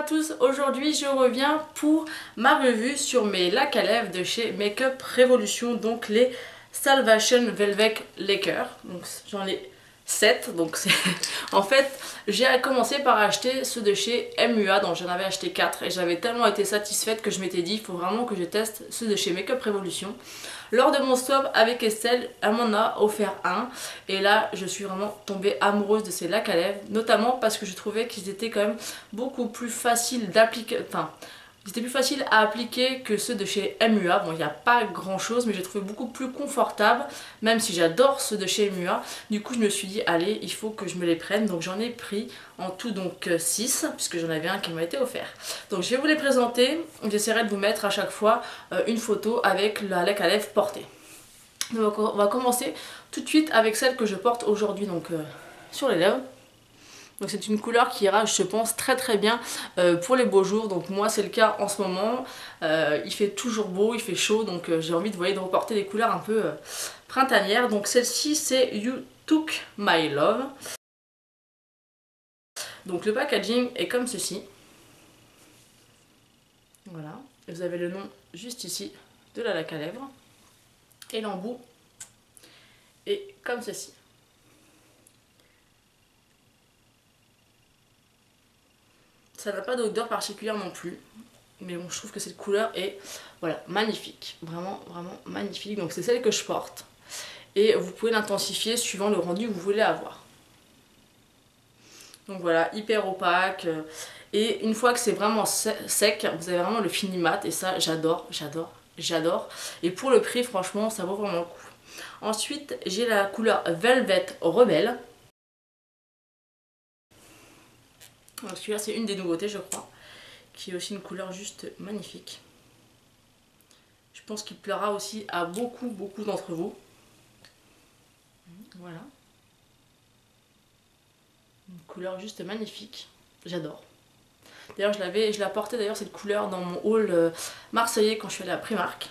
tous, aujourd'hui je reviens pour ma revue sur mes lacs à lèvres de chez Makeup Revolution, donc les Salvation Velvet Lacquer. Donc j'en ai 7, donc c'est... En fait j'ai commencé par acheter ceux de chez MUA, donc j'en avais acheté 4 et j'avais tellement été satisfaite que je m'étais dit il faut vraiment que je teste ceux de chez Makeup Revolution. Lors de mon swap avec Estelle, elle m'en a offert un et là je suis vraiment tombée amoureuse de ces lacs à lèvres, notamment parce que je trouvais qu'ils étaient quand même beaucoup plus faciles d'appliquer, enfin ils étaient plus faciles à appliquer que ceux de chez MUA. Bon, il n'y a pas grand chose, mais j'ai trouvé beaucoup plus confortable, même si j'adore ceux de chez MUA. Du coup, je me suis dit, allez, il faut que je me les prenne. Donc, j'en ai pris en tout donc 6, puisque j'en avais un qui m'a été offert. Donc, je vais vous les présenter. J'essaierai de vous mettre à chaque fois une photo avec la lac à lèvres portée. Donc, on va commencer tout de suite avec celle que je porte aujourd'hui, donc sur les lèvres. Donc c'est une couleur qui ira, je pense, très bien pour les beaux jours. Donc moi c'est le cas en ce moment. Il fait toujours beau, il fait chaud, donc j'ai envie de reporter des couleurs un peu printanières. Donc celle-ci c'est You Took My Love. Donc le packaging est comme ceci. Voilà. Et vous avez le nom juste ici de la lac à lèvres. Et l'embout est comme ceci. Ça n'a pas d'odeur particulière non plus, mais bon, je trouve que cette couleur est voilà, magnifique, vraiment magnifique. Donc c'est celle que je porte et vous pouvez l'intensifier suivant le rendu que vous voulez avoir. Donc voilà, hyper opaque et une fois que c'est vraiment sec, vous avez vraiment le fini mat et ça j'adore. Et pour le prix, franchement, ça vaut vraiment le coup. Ensuite, j'ai la couleur Velvet Rebelle. Celui-là c'est une des nouveautés je crois, qui est aussi une couleur juste magnifique. Je pense qu'il plaira aussi à beaucoup d'entre vous. Voilà. Une couleur juste magnifique, j'adore. D'ailleurs je la portais d'ailleurs cette couleur dans mon haul marseillais quand je suis allée à Primark.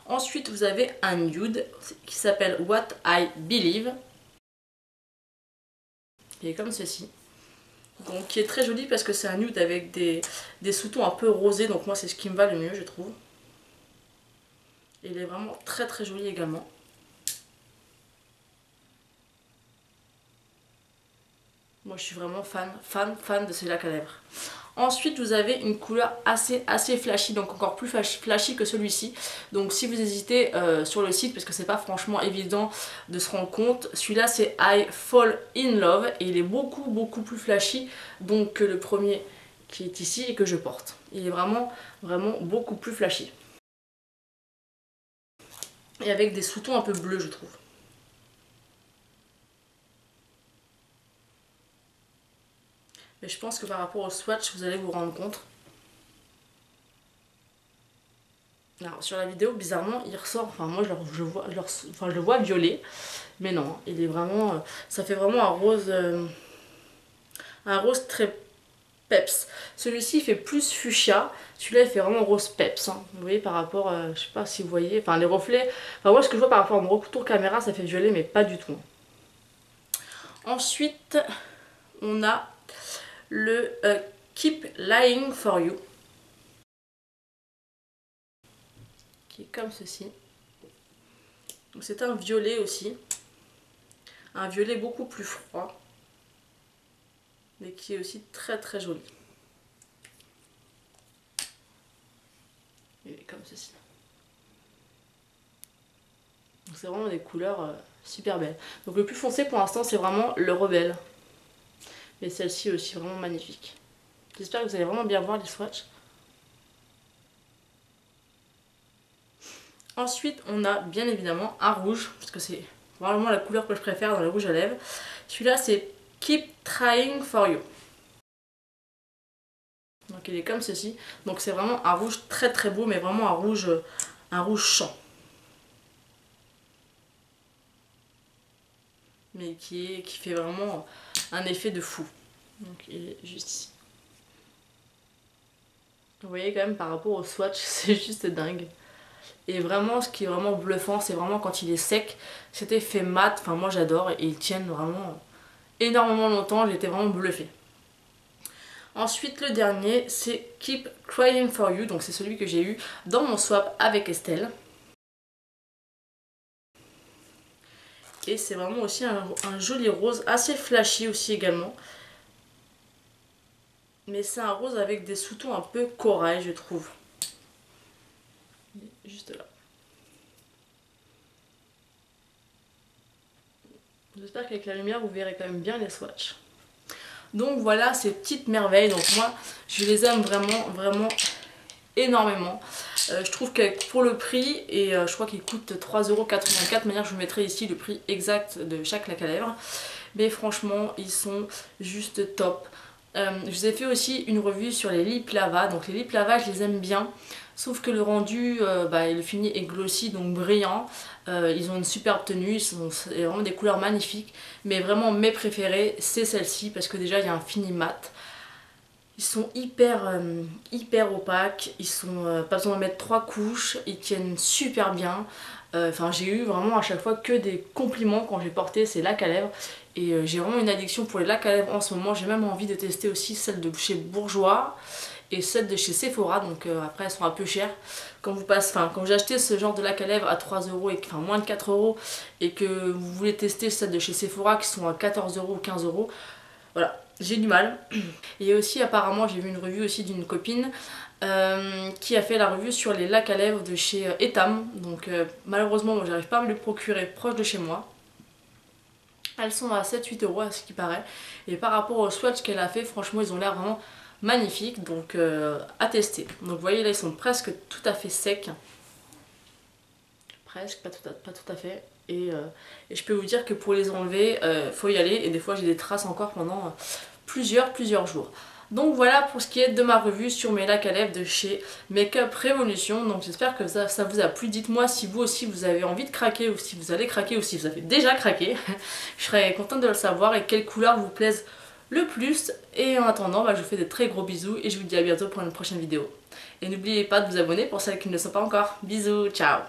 Ensuite vous avez un nude qui s'appelle What I Believe. Il est comme ceci. Donc qui est très joli parce que c'est un nude avec des sous-tons un peu rosés, donc moi c'est ce qui me va le mieux je trouve. Et il est vraiment très joli également. Moi je suis vraiment fan de ces lacs à lèvres. Ensuite vous avez une couleur assez flashy, donc encore plus flashy que celui-ci. Donc si vous hésitez sur le site, parce que c'est pas franchement évident de se rendre compte, celui-là c'est I Fall in Love et il est beaucoup plus flashy donc que le premier qui est ici et que je porte. Il est vraiment beaucoup plus flashy. Et avec des sous-tons un peu bleus je trouve. Mais je pense que par rapport au swatch, vous allez vous rendre compte. Alors, sur la vidéo, bizarrement, il ressort. Enfin, moi, je le vois violet. Mais non, il est vraiment... ça fait vraiment un rose très peps. Celui-ci, il fait plus fuchsia. Celui-là, il fait vraiment rose peps. Hein. Vous voyez, par rapport... je sais pas si vous voyez... Enfin, les reflets... Enfin, moi, ce que je vois par rapport à mon retour caméra, ça fait violet, mais pas du tout. Ensuite, on a... le Keep Lying For You qui est comme ceci. C'est un violet aussi, un violet beaucoup plus froid mais qui est aussi très joli. Il est comme ceci. C'est vraiment des couleurs super belles. Donc le plus foncé pour l'instant c'est vraiment le Rebelle. Mais celle-ci aussi vraiment magnifique. J'espère que vous allez vraiment bien voir les swatchs. Ensuite, on a bien évidemment un rouge, parce que c'est vraiment la couleur que je préfère dans les rouges à lèvres. Celui-là, c'est Keep Trying For You. Donc il est comme ceci. Donc c'est vraiment un rouge très beau, mais vraiment un rouge champ. Mais qui fait vraiment un effet de fou. Donc il est juste ici. Vous voyez quand même par rapport au swatch, c'est juste dingue. Et vraiment ce qui est vraiment bluffant, c'est vraiment quand il est sec, cet effet mat, enfin moi j'adore et ils tiennent vraiment énormément longtemps, j'étais vraiment bluffée. Ensuite le dernier c'est Keep Crying For You, donc c'est celui que j'ai eu dans mon swap avec Estelle. Et c'est vraiment aussi un joli rose, assez flashy aussi également. Mais c'est un rose avec des sous-tons un peu corail je trouve. Juste là. J'espère qu'avec la lumière vous verrez quand même bien les swatchs. Donc voilà ces petites merveilles, donc moi je les aime vraiment énormément. Je trouve que pour le prix, et je crois qu'il coûte 3,84€, de manière je vous mettrai ici le prix exact de chaque lac à lèvres. Mais franchement ils sont juste top. Je vous ai fait aussi une revue sur les lip lava, donc les lip lava je les aime bien. Sauf que le rendu, le fini est glossy, donc brillant. Ils ont une superbe tenue, c'est vraiment des couleurs magnifiques. Mais vraiment mes préférés, c'est celle-ci, parce que déjà il y a un fini mat. Ils sont hyper opaques, ils sont pas besoin de mettre 3 couches, ils tiennent super bien. Enfin j'ai eu vraiment à chaque fois que des compliments quand j'ai porté ces lacs à lèvres. Et j'ai vraiment une addiction pour les lacs à lèvres en ce moment. J'ai même envie de tester aussi celle de chez Bourjois et celle de chez Sephora, donc après elles sont un peu chères. Quand j'ai acheté ce genre de lac à lèvres à 3€, enfin moins de 4€ et que vous voulez tester celle de chez Sephora qui sont à 14€ ou 15€, voilà, j'ai du mal. Et aussi apparemment j'ai vu une revue aussi d'une copine qui a fait la revue sur les lacs à lèvres de chez Etam. Donc malheureusement moi j'arrive pas à me les procurer proche de chez moi. Elles sont à 7-8€ à ce qui paraît. Et par rapport au swatch qu'elle a fait, franchement ils ont l'air vraiment magnifiques, donc à tester. Donc vous voyez là ils sont presque tout à fait secs. Presque, pas tout à fait. Et je peux vous dire que pour les enlever, faut y aller. Et des fois j'ai des traces encore pendant plusieurs jours. Donc voilà pour ce qui est de ma revue sur mes lacs à lèvres de chez Makeup Revolution. Donc j'espère que ça vous a plu. Dites-moi si vous aussi vous avez envie de craquer, ou si vous allez craquer, ou si vous avez déjà craqué. Je serais contente de le savoir, et quelles couleurs vous plaisent le plus. Et en attendant, je vous fais de très gros bisous et je vous dis à bientôt pour une prochaine vidéo. Et n'oubliez pas de vous abonner pour celles qui ne le sont pas encore. Bisous, ciao!